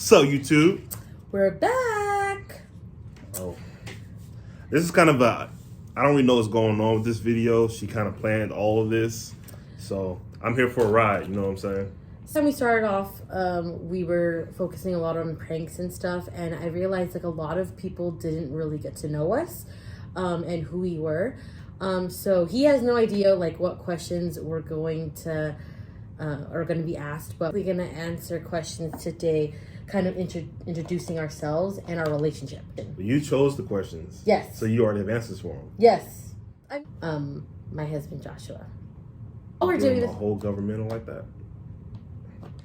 So YouTube, we're back. Oh, this is kind of a, I don't really know what's going on with this video. She kind of planned all of this, so I'm here for a ride. You know what I'm saying? So when we started off, we were focusing a lot on pranks and stuff, and I realized like a lot of people didn't really get to know us and who we were. So he has no idea like what questions we're going to are going to be asked, but we're going to answer questions today, kind of introducing ourselves and our relationship. You chose the questions. Yes. So you already have answers for them. Yes. I'm my husband Joshua. Oh, we're doing the this whole governmental like that.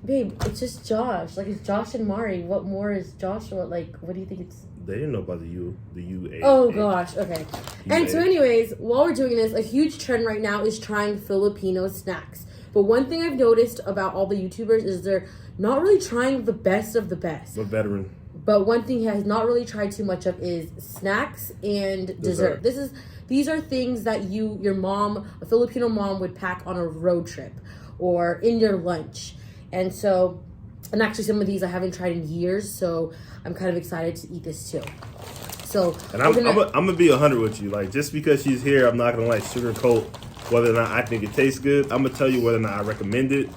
Babe, it's just Josh. Like, it's Josh and Mari. What more is Joshua? Like, what do you think it's... They didn't know about the UA. Oh, gosh. Okay. And so anyways, while we're doing this, a huge trend right now is trying Filipino snacks. But one thing I've noticed about all the YouTubers is they're not really trying the best of the best. The veteran. But one thing he has not really tried too much of is snacks and dessert. These are things that your mom, a Filipino mom, would pack on a road trip or in your lunch. And so, and actually some of these I haven't tried in years, so I'm kind of excited to eat this too. So, and I'm gonna be 100 with you. Like, just because she's here, I'm not gonna like sugarcoat whether or not I think it tastes good. I'm gonna tell you whether or not I recommend it.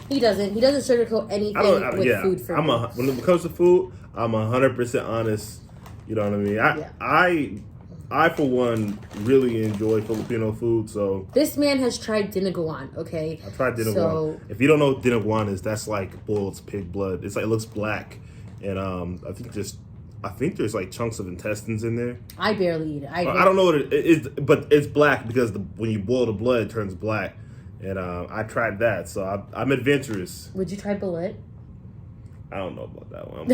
He doesn't sugarcoat anything with food for me. When it comes to food, I'm 100% honest. You know what I mean? I for one really enjoy Filipino food. So this man has tried dinuguan. Okay, I tried dinuguan. So, if you don't know what dinuguan is, that's like boiled pig blood. It's like, it looks black, and I think there's like chunks of intestines in there. I barely eat it. I don't know what it is, but it's black because when you boil the blood, it turns black. And I tried that, so I'm adventurous. Would you try bullet? I don't know about that one.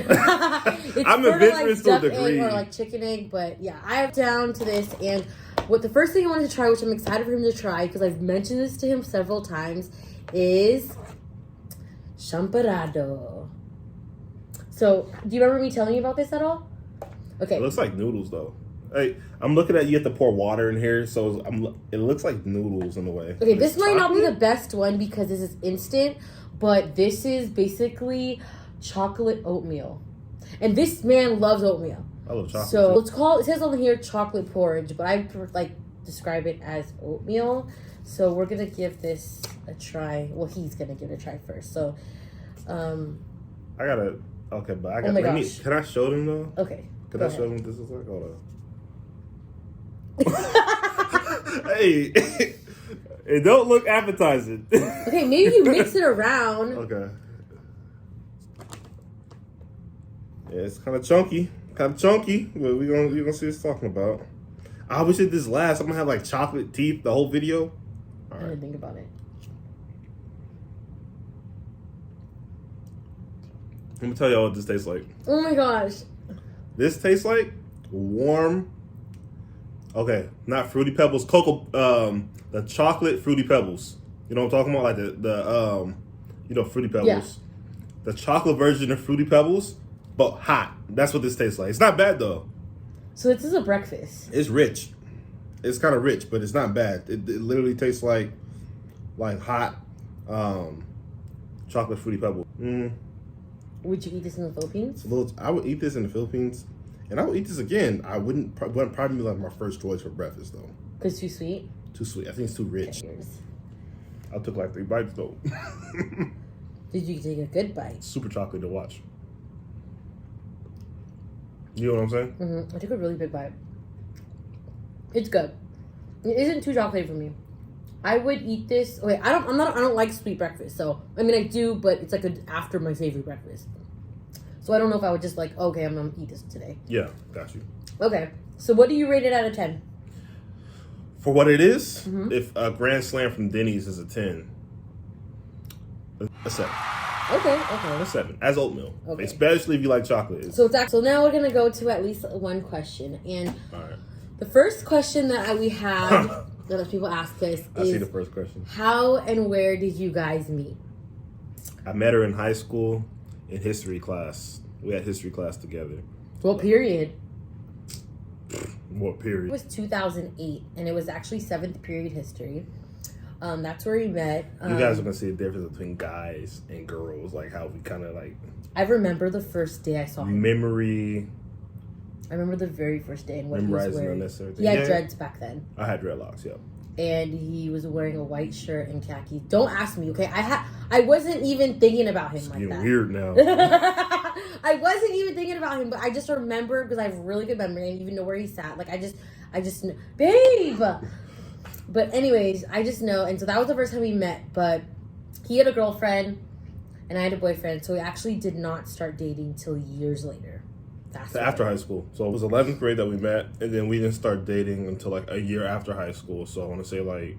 I'm adventurous to a degree. Or like chicken egg, but yeah, I'm down to this. And the first thing I wanted to try, which I'm excited for him to try, because I've mentioned this to him several times, is Champarado. So, do you remember me telling you about this at all? Okay. It looks like noodles, though. Hey, I'm looking at, you have to pour water in here, so it looks like noodles in a way. Okay, this might not be the best one because this is instant, but this is basically chocolate oatmeal. And this man loves oatmeal. I love chocolate. So it says on here chocolate porridge, but I describe it as oatmeal. So we're gonna give this a try. Well, he's gonna give it a try first. So can I show them though? Okay. Can I show them what this is like? Hold on. Hey, it don't look appetizing. Okay, maybe you mix it around. Okay. Yeah, it's kind of chunky, but you're gonna see what it's talking about. I wish it this last. I'm gonna have like chocolate teeth the whole video. I didn't think about it. I'm gonna tell y'all what this tastes like. Oh my gosh. This tastes like warm. Okay, not Fruity Pebbles, the chocolate Fruity Pebbles. You know what I'm talking about, like the Fruity Pebbles. Yeah. The chocolate version of Fruity Pebbles, but hot. That's what this tastes like. It's not bad though. So this is a breakfast. It's rich. It's kind of rich, but it's not bad. It literally tastes like hot chocolate Fruity Pebbles. Would you eat this in the Philippines? I would eat this in the Philippines, and I would eat this again. I wouldn't probably be like my first choice for breakfast though. Because too sweet. Too sweet. I think it's too rich. Cheers. I took like 3 bites though. Did you take a good bite? Super chocolate to watch. You know what I'm saying? Mm-hmm. I took a really big bite. It's good. It isn't too chocolatey for me. I would eat this. Okay, I don't like sweet breakfast. So I mean, I do, but it's like after my favorite breakfast. So I don't know if I would just like, okay, I'm gonna eat this today. Yeah, got you. Okay, so what do you rate it out of 10? For what it is, if a Grand Slam from Denny's is a 10, a 7. Okay. A 7 as oatmeal, okay. Especially if you like chocolate. So now we're gonna go to at least one question, and all right. The first question that we have that people ask us is, I see the first question. How and where did you guys meet? I met her in high school in history class. We had history class together. What period? What period? It was 2008, and it was actually 7th period history. That's where we met. You guys are gonna see the difference between guys and girls, like how we kind of like. I remember the first day I saw him. Memory. I remember the very first day and what he was wearing. He had dreads back then. I had dreadlocks, yeah. And he was wearing a white shirt and khakis. Don't ask me, okay? I wasn't even thinking about him like that. Weird now. I wasn't even thinking about him, but I just remember because I have really good memory and even know where he sat. Like I just babe. But anyways, I just know, and so that was the first time we met. But he had a girlfriend, and I had a boyfriend. So we actually did not start dating till years later. After high school. So it was 11th grade that we met, and then we didn't start dating until like a year after high school. So I want to say like,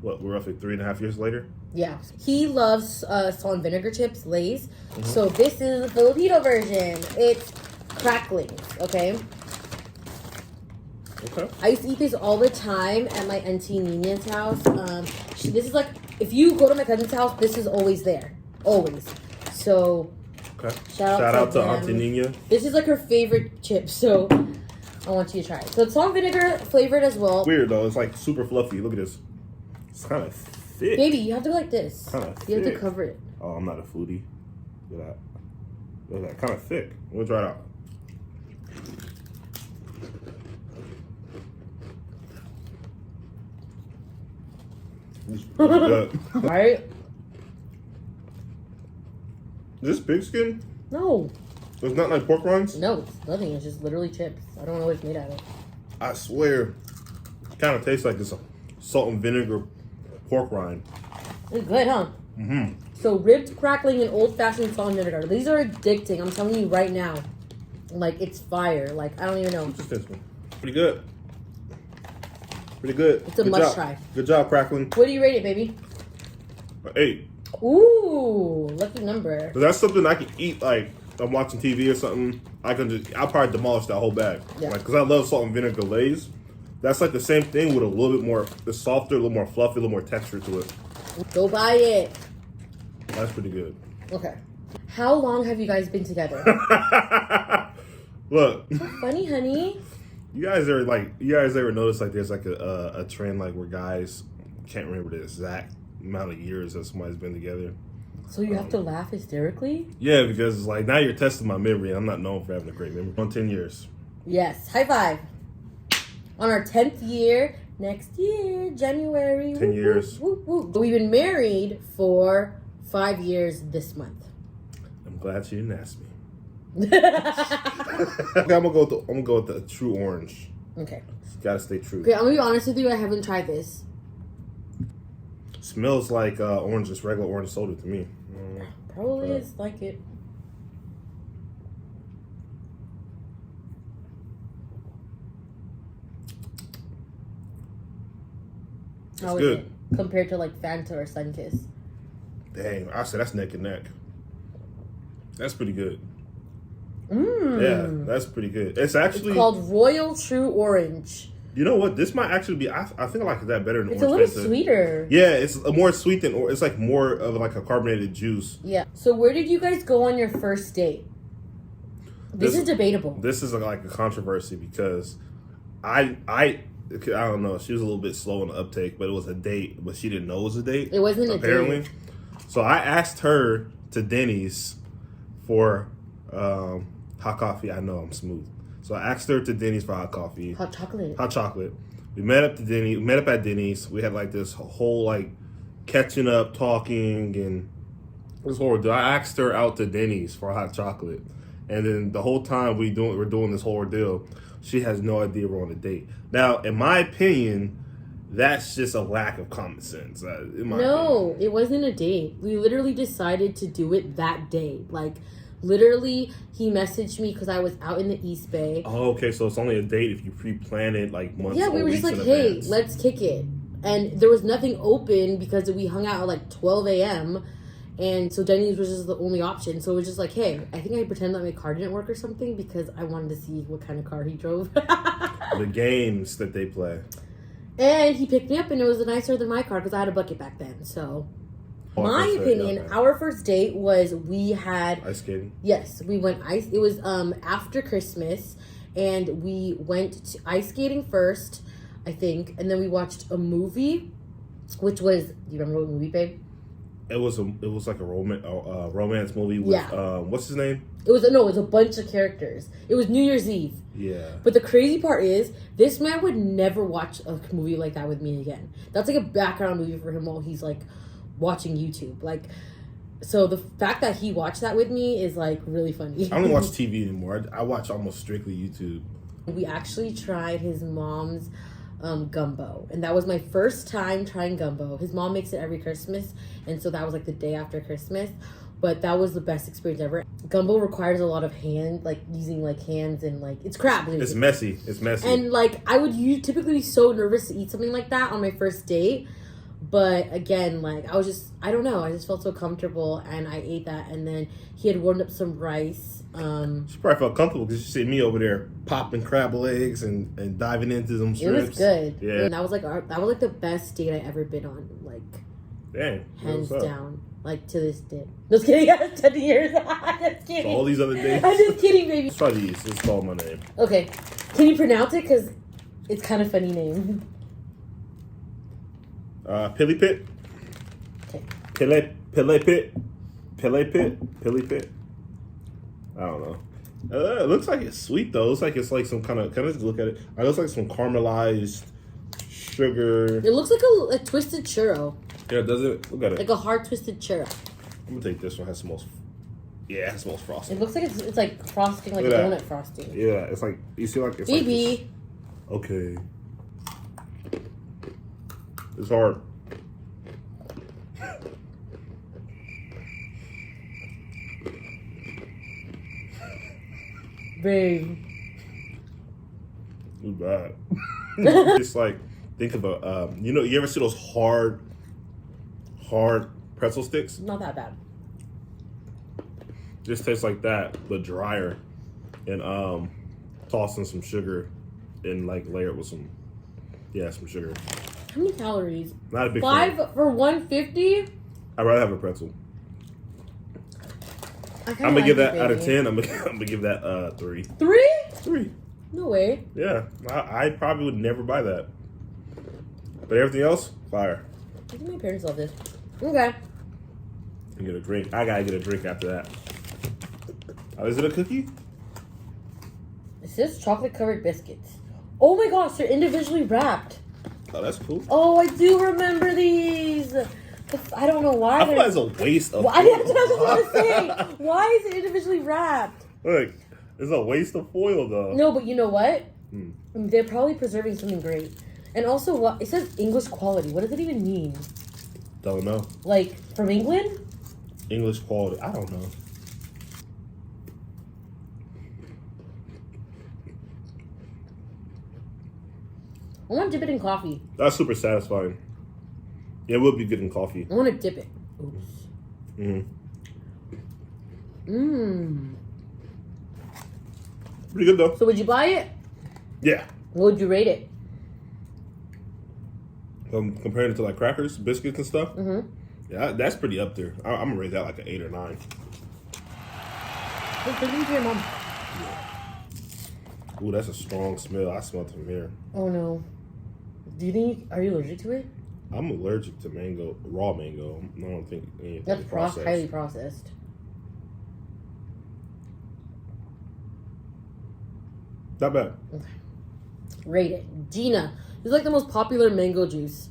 we're roughly 3.5 years later? Yeah. He loves salt and vinegar chips, Lay's. Mm-hmm. So this is the Filipino version. It's cracklings, okay? Okay. I used to eat this all the time at my auntie Nina's house. This is like, if you go to my cousin's house, this is always there. Always. So... Okay. Shout out to Auntie Nina. This is like her favorite chip, so I want you to try it. So it's salt and vinegar flavored as well. Weird though, it's like super fluffy. Look at this. It's kind of thick. Baby, you have to go like this. Kind of thick. You have to cover it. Oh, I'm not a foodie. Look at that. Look at that. Kind of thick. We'll try it out. Right? Is this pigskin? No. It's not like pork rinds? No, it's nothing. It's just literally chips. I don't know what it's made out of. I swear, it kind of tastes like this salt and vinegar pork rind. It's good, huh? Mm-hmm. So ribbed crackling and old-fashioned salt and vinegar. These are addicting. I'm telling you right now. Like, it's fire. Like, I don't even know. What's this one? Pretty good. Pretty good. It's a must try. Good job, crackling. What do you rate it, baby? 8. Ooh, lucky number. But that's something I can eat, like, I'm watching TV or something. I'll probably demolish that whole bag. Yeah. Like, because I love salt and vinegar Lay's. That's like the same thing with a little bit more, it's softer, a little more fluffy, a little more texture to it. Go buy it. That's pretty good. Okay. How long have you guys been together? Look. Funny, honey. You guys ever notice like there's like a trend like where guys can't remember the exact amount of years that somebody's been together? So you have to laugh hysterically? Yeah, because it's like now you're testing my memory. I'm not known for having a great memory. On 10 years. Yes. High five. On our 10th year, next year, January. 10 years. Whoop, whoop. We've been married for 5 years this month. I'm glad you didn't ask me. Okay, I'm gonna go with the true orange. Okay. Gotta stay true. Okay, I'm gonna be honest with you. I haven't tried this. Smells like orange, just regular orange soda to me. Probably is like it. It's good. It compared to like Fanta or Sunkist? Dang, I said that's neck and neck. That's pretty good. Yeah, that's pretty good. It's called Royal True Orange. You know what? This might actually be. I think I like that better than orange. It's a little sweeter. Yeah, it's more sweet than. It's like more of like a carbonated juice. Yeah. So where did you guys go on your first date? This is debatable. This is like a controversy because I don't know. She was a little bit slow on the uptake, but it was a date. But she didn't know it was a date. It wasn't apparently. A date. So I asked her to Denny's for hot coffee. I know I'm smooth. So I asked her to Denny's for hot coffee. Hot chocolate. Hot chocolate. We met up at Denny's. We had like this whole like catching up, talking, and it was horrible. I asked her out to Denny's for hot chocolate. And then the whole time we're doing this whole ordeal, she has no idea we're on a date. Now, in my opinion, that's just a lack of common sense. No, it wasn't a date. We literally decided to do it that day. Like, literally, he messaged me because I was out in the East Bay. Oh, okay. So it's only a date if you pre-plan it like months. Yeah, we were just like, hey, let's kick it. And there was nothing open because we hung out at like 12 a.m. And so Denny's was just the only option. So it was just like, hey, I think I pretended that my car didn't work or something because I wanted to see what kind of car he drove. The games that they play. And he picked me up and it was nicer than my car because I had a bucket back then. So, my opinion, our first date was we had... Ice skating? Yes, we went ice... It was after Christmas and we went to ice skating first, I think. And then we watched a movie. which was, do you remember what movie, babe? It was like a romance movie with what's his name? It was a bunch of characters. It was New Year's Eve. Yeah. But the crazy part is, this man would never watch a movie like that with me again. That's like a background movie for him while he's like watching YouTube. Like, so the fact that he watched that with me is like really funny. I don't watch TV anymore. I watch almost strictly YouTube. We actually tried his mom's gumbo, and that was my first time trying gumbo. His mom makes it every Christmas, and so that was like the day after Christmas. But that was the best experience ever. Gumbo requires a lot of using like hands, and like it's crap. It's messy. And like I would typically be so nervous to eat something like that on my first date. But again, like I don't know. I just felt so comfortable, and I ate that. And then he had warmed up some rice. She probably felt comfortable because you see me over there popping crab legs and diving into them strips. It was good. Yeah, and that was like the best date I ever been on. Like, dang, hands down. Like to this day. Just kidding. I have 10 years. Just kidding. So all these other days. I'm just kidding, baby. Let's try these. Let's call my name. Okay, can you pronounce it? Because it's kind of funny name. Pilly Pit. Okay. Pilly Pit. I don't know. It looks like it's sweet though. It looks like it's like some kind of look at it. It looks like some caramelized sugar. It looks like a twisted churro. Yeah, does it? Look at it. Like a hard twisted churro. I'm gonna take this one. It has the most frosting. It looks like it's like frosting, like a donut frosting. Yeah, it's like you see like it's baby. Like okay. It's hard. Babe. It's bad. Just like think of a you ever see those hard pretzel sticks? Not that bad. Just tastes like that, but drier. And toss in some sugar and like layer it with some sugar. How many calories? Not a big 5 fan. for 150? I'd rather have a pretzel. I'm gonna give that out of 10. I'm gonna give that 3. 3? 3. No way. Yeah, I probably would never buy that. But everything else, fire. I think my parents love this. Okay. And get a drink. I gotta get a drink after that. Oh, is it a cookie? It says chocolate covered biscuits. Oh my gosh, they're individually wrapped. Oh, that's cool. Oh, I do remember these. I don't know why. I feel like it's a waste of foil. That's what I was going to say. Why is it individually wrapped? Look, it's a waste of foil, though. No, but you know what? They're probably preserving something great. And also, what it says English quality. What does it even mean? Don't know. Like, from England? English quality. I don't know. I want to dip it in coffee. That's super satisfying. Yeah, it would be good in coffee. I want to dip it. Oops. Pretty good, though. So would you buy it? Yeah. What would you rate it? Comparing it to like crackers, biscuits, and stuff. Yeah, that's pretty up there. I'm gonna rate that like an 8 or 9. Let's bring it to your mom. Ooh, that's a strong smell. I smell it from here. Oh no. Are you allergic to it? I'm allergic to mango, raw mango. I don't think anything That's processed. highly processed. Not bad. Okay. Rate it. Gina. This is like the most popular mango juice.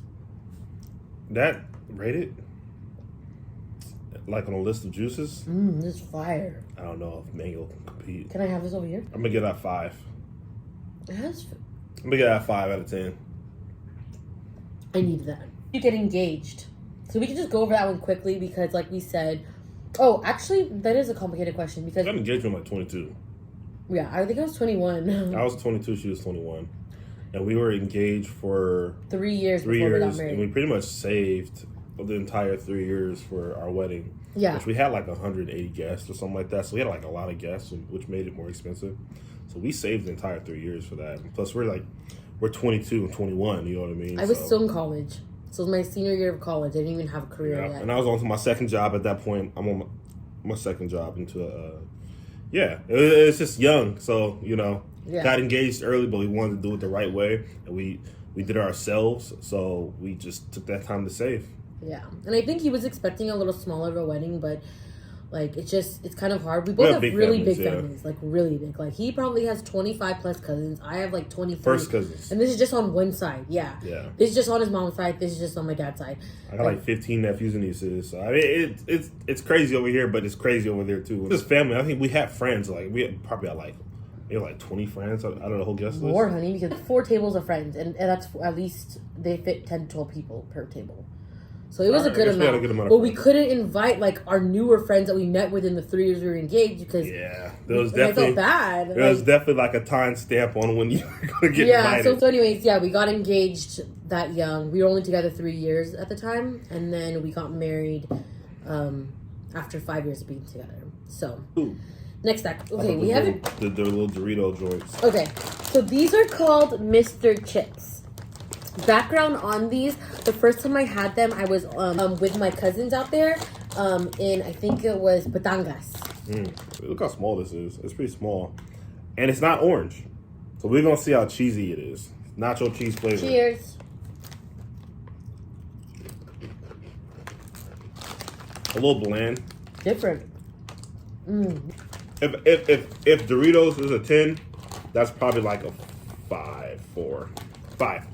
That rated? Like on a list of juices? This is fire. I don't know if mango can compete. Can I have this over here? I'm gonna give that 5. It has... I'm gonna give that 5 out of 10. I need that. You get engaged. So we can just go over that one quickly because like we said... Oh, actually, that is a complicated question because... I got engaged when I was like 22. Yeah, I think I was 21. I was 22, she was 21. And we were engaged for 3 years 3 before we got years. married. And we pretty much saved the entire 3 years for our wedding. Yeah. Which we had like 180 guests or something like that. So we had like a lot of guests, which made it more expensive. So we saved the entire 3 years for that. And plus, we're 22 and 21, you know what I mean? I was still in college. So it was my senior year of college. I didn't even have a career yet. And I was on to my second job at that point. I'm on my second job into Yeah, it's just young, so Yeah. got engaged early, but we wanted to do it the right way, and we did it ourselves. So we just took that time to save. Yeah, and I think he was expecting a little smaller of a wedding, but like it's kind of hard. We both have really big families, like really big. Like he probably has 25 plus cousins. I have like 23 first cousins, and this is just on one side. Yeah, this is just on his mom's side. This is just on my dad's side. I got like 15 nephews and nieces. So I mean, it's crazy over here, but it's crazy over there too. This family, I think we have friends. Like we probably had like 20 friends out of the whole guest list. More, honey, because 4 tables of friends, and that's at least they fit 10 to 12 people per table. So it was a good amount. But we couldn't invite like our newer friends that we met within the 3 years we were engaged because there was definitely, I felt bad. There was definitely like a time stamp on when you were going to get invited. So anyways, we got engaged that young. We were only together 3 years at the time, and then we got married after 5 years of being together. So next act. Okay, we have the little Dorito joints. Okay, so these are called Mr. Chips. Background on these, the first time I had them, I was with my cousins out there in, I think it was Batangas. Look how small this is. It's pretty small. And it's not orange. So we're going to see how cheesy it is. Nacho cheese flavor. Cheers. A little bland. Different. If Doritos is a 10, that's probably like a 5.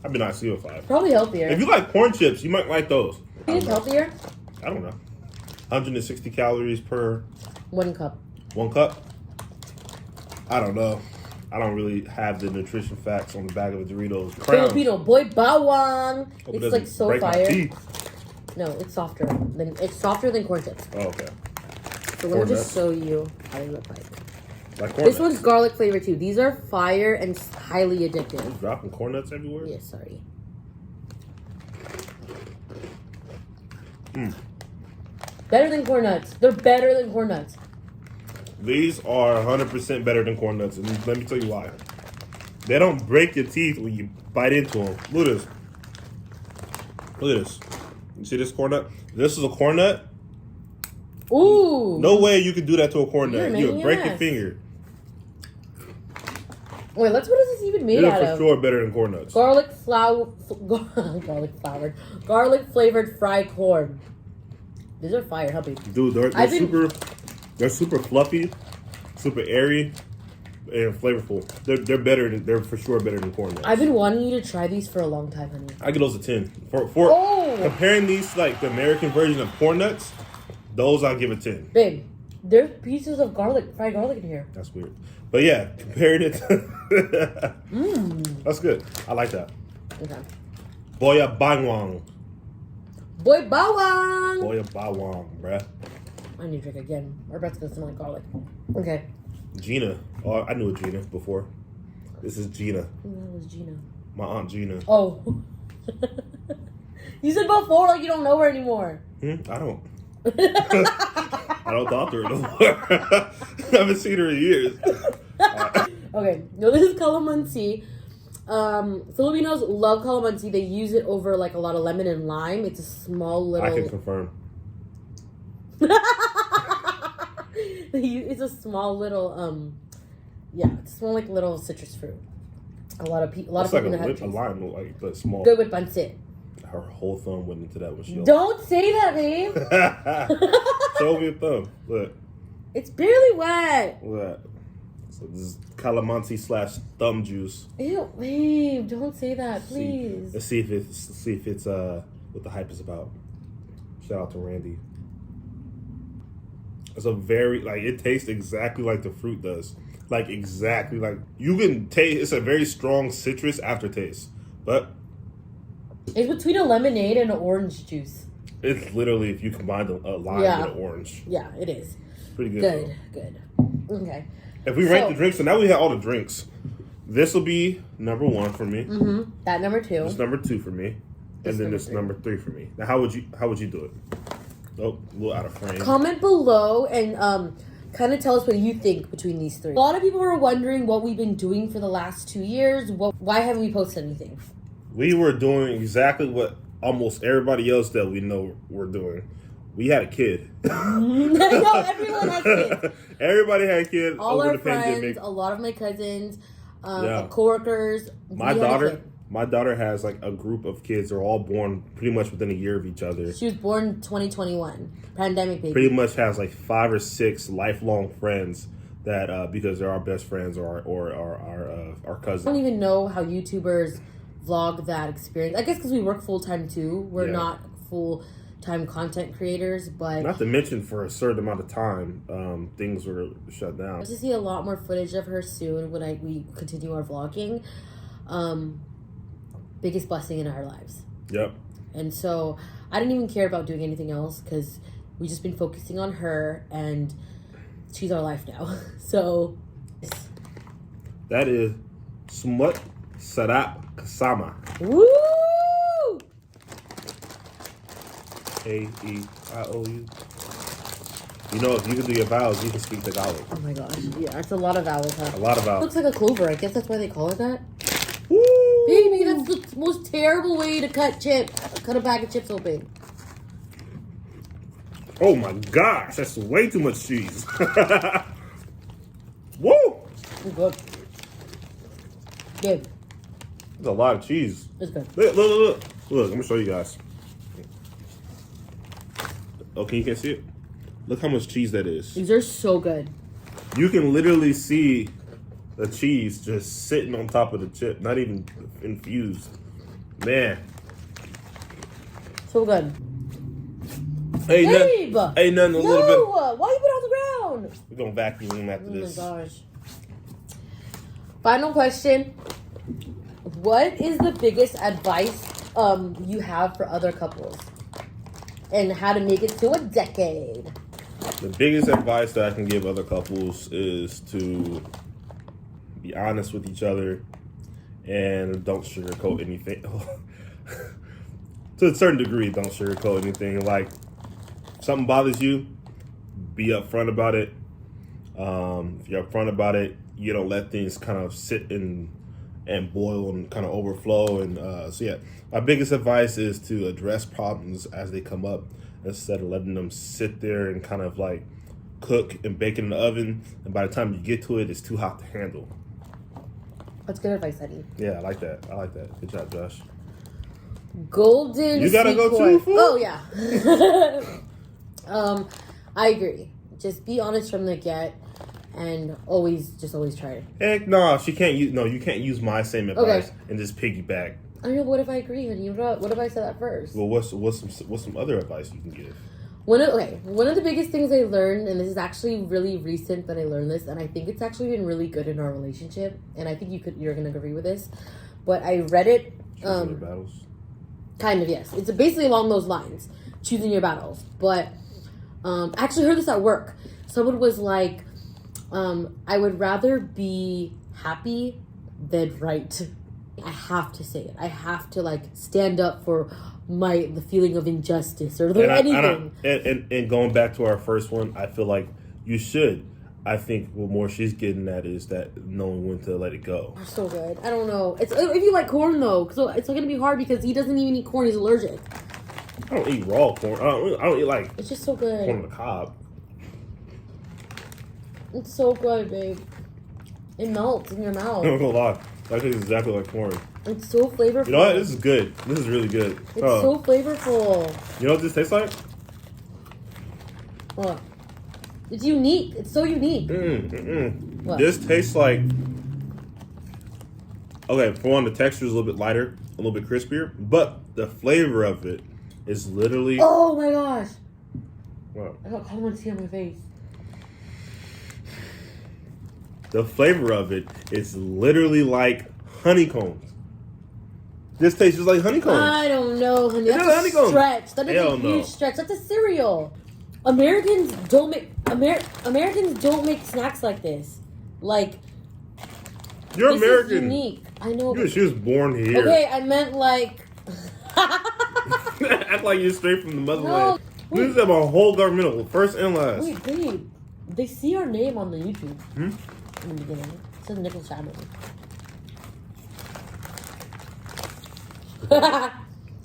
I'd be nice to you a 5. Probably healthier. If you like corn chips, you might like those. It's healthier? I don't know. 160 calories per 1 cup. 1 cup? I don't know. I don't really have the nutrition facts on the back of the Doritos. Filipino boy bawang. It's like so fire. No, it's softer than corn chips. Oh, okay. So let me just show you how they look like. Like corn this nuts. one's garlic flavor too. These are fire and highly addictive. You're dropping corn nuts everywhere? Yeah, sorry. Better than corn nuts. They're better than corn nuts. These are 100% better than corn nuts, and let me tell you why. They don't break your teeth when you bite into them. Look at this. Look at this. You see this corn nut? This is a corn nut. Ooh. No way you could do that to a corn nut. You would break your ass. finger. Wait, what is this even made out of? For sure better than corn nuts. Garlic flavored fried corn. These are fire, hubby. Dude, they're super fluffy, super airy, and flavorful. They're for sure better than corn nuts. I've been wanting you to try these for a long time, honey. I give those a 10. For comparing these to like the American version of corn nuts, those I'll give a 10. Babe, there's pieces of fried garlic in here. That's weird. But yeah, comparing it to... That's good. I like that. Okay. Boya bawang. Boy bawang. Boya bawang, bruh. I need to drink again. Our breath's gonna smell like garlic. Okay. Gina. Oh, I knew a Gina before. This is Gina. Who the hell was Gina? My Aunt Gina. Oh. You said before like you don't know her anymore. I don't. I don't talk to her no more. I haven't seen her in years. Okay, no, this is calamansi. Filipinos love calamansi. They use it over like a lot of lemon and lime. It's a small little. I can confirm. It's a small little it's a small like little citrus fruit. A lot of people have a lime, like but small. Good with pancit. Her whole thumb went into that when she. Don't say that, babe. Show me a thumb. Look. It's barely wet. What? So this is calamansi / thumb juice. Ew, babe, don't say that, please. Let's see if it's what the hype is about. Shout out to Randy. It's a very it tastes exactly like the fruit does. Like exactly like you can taste. It's a very strong citrus aftertaste, but it's between a lemonade and an orange juice. It's literally if you combine a lime with an orange. Yeah, it is. Pretty good. Good. Okay. If we rank the drinks, so now we have all the drinks. This will be number 1 for me. Mm-hmm. That number 2. This number 2 for me, and then this number 3 for me. Now, how would you do it? Oh, a little out of frame. Comment below and kind of tell us what you think between these 3. A lot of people were wondering what we've been doing for the last 2 years. Why haven't we posted anything? We were doing exactly what almost everybody else that we know we're doing. we had a kid. No, everyone has kids. Everybody had kids All over our the pandemic. friends, a lot of my cousins, coworkers. My daughter has like a group of kids. They're all born pretty much within a year of each other. She was born 2021, pandemic baby. Pretty much has like 5 or 6 lifelong friends that because they're our best friends or our cousins. I don't even know how YouTubers vlog that experience. I guess because we work full time too. We're not full time content creators, but not to mention for a certain amount of time, things were shut down. I'll just see a lot more footage of her soon when we continue our vlogging. Biggest blessing in our lives. Yep. And so I didn't even care about doing anything else because we just been focusing on her and she's our life now. So that is Smut Sarap Kasama. Woo! A-E-I-O-U. You know, if you can do your vowels, you can speak Tagalog. Oh my gosh. Yeah, that's a lot of vowels, huh? A lot of vowels. Looks like a clover. I guess that's why they call it that. Woo! Baby, that's the most terrible way to cut a bag of chips open. Oh my gosh, that's way too much cheese. Woo! It's good. Good. That's a lot of cheese. It's good. Look. Look, I'm gonna show you guys. Oh, can you see it? Look how much cheese that is. These are so good. You can literally see the cheese just sitting on top of the chip, not even infused. Man. So good. Hey, Babe! Nothing a little bit. Why you put it on the ground? We're gonna vacuum after this. Oh my gosh. Final question. What is the biggest advice you have for other couples? And how to make it to a decade? The biggest advice that I can give other couples is to be honest with each other and don't sugarcoat anything. To a certain degree, don't sugarcoat anything. Like, if something bothers you, be upfront about it. If you're upfront about it, you don't let things kind of sit and boil and kind of overflow. And so yeah, my biggest advice is to address problems as they come up instead of letting them sit there and kind of like cook and bake in the oven. And by the time you get to it, it's too hot to handle. That's good advice, honey. Yeah, I like that. Good job, Josh. Golden. You gotta go too, fool? Oh yeah. I agree. Just be honest from the get, and always try it. Heck no, she can't use. No, you can't use my same advice and just piggyback. I know. What if I agree, honey? What if I said that first? Well, what's some other advice you can give? One of the biggest things I learned, and this is actually really recent that I learned this, and I think it's actually been really good in our relationship, and I think you're gonna agree with this, but I read it. Choosing your battles. Kind of, yes. It's basically along those lines, choosing your battles. But I actually heard this at work. Someone was like, I would rather be happy than right. I have to say it. I have to like stand up for the feeling of injustice or anything. And going back to our first one, I feel like you should. I think what more she's getting at is that knowing when to let it go. So good. I don't know. It's if you like corn though, so it's going to be hard because he doesn't even eat corn. He's allergic. I don't eat raw corn. I don't eat like. It's just so good. Corn on the cob. It's so good, babe. It melts in your mouth. I'm not gonna lie. That tastes exactly like corn. It's so flavorful. You know what? This is good. This is really good. It's so flavorful. You know what this tastes like? What? It's unique. It's so unique. What? This tastes like... Okay, for one, the texture is a little bit lighter, a little bit crispier, but the flavor of it is literally... Oh my gosh. What? I got calamansi on my face. The flavor of it is literally like honeycombs. This tastes just like honeycombs. I don't know, honey. That's a honeycomb. stretch. That is a huge stretch. That's a cereal. Americans don't make snacks like this. Like, you're this American. Is unique. I know. She was born here. Okay, I meant like. Act like you're straight from the motherland. No, this is my whole governmental, first and last. Wait, babe. They see our name on the YouTube. Hmm? In the beginning, it says Nicholas Chapman.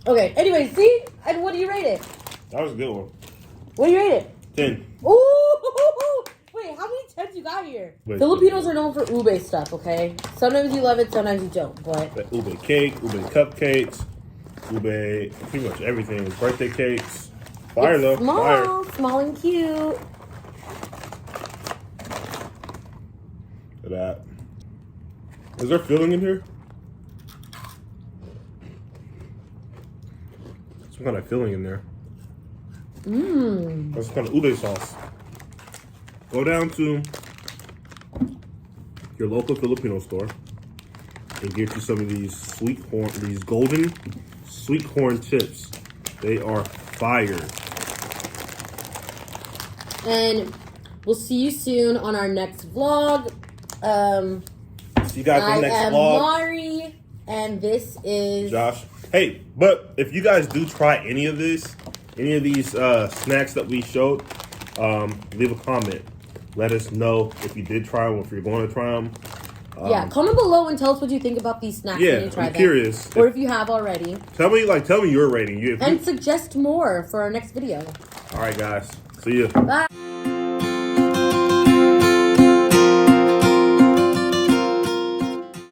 Okay. Anyway, see, and what do you rate it? That was a good one. What do you rate it? 10. Ooh! Wait, how many 10s you got here? Wait, Filipinos are known for ube stuff, okay? Sometimes you love it, sometimes you don't, but... The ube cake, ube cupcakes, ube, pretty much everything. Birthday cakes. Fire, though. Small, Fire. small and cute. Look at that. Is there filling in here? Some kind of filling in there. Mmm. That's some kind of ube sauce. Go down to your local Filipino store and get you some of these golden sweet corn chips. They are fire. And we'll see you soon on our next vlog. See you guys in the next I am vlog. Mari, and this is Josh. Hey, but if you guys do try any of these snacks that we showed, leave a comment. Let us know if you did try them, if you're going to try them. Yeah, comment below and tell us what you think about these snacks when you try I'm them. curious. Or if you have already. Tell me your rating. And suggest more for our next video. All right, guys. See you. Bye.